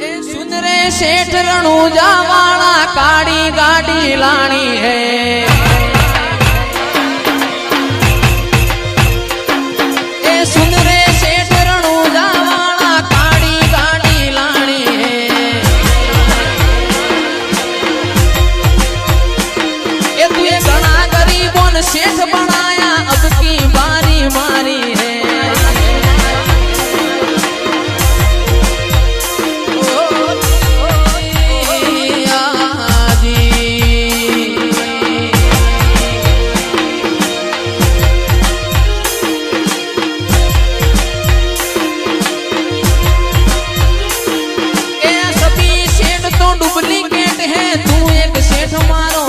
सुन रे सेठ रणूजा वाला काड़ी गाड़ी लानी है। ए सुन रे सेठ रणूजा वाला काड़ी गाड़ी लानी है। ए तू ये घना गरीबों ने सेठ बनाया, अब की बारी मारी है। डुप्लीकेट है तू एक सेठ मारो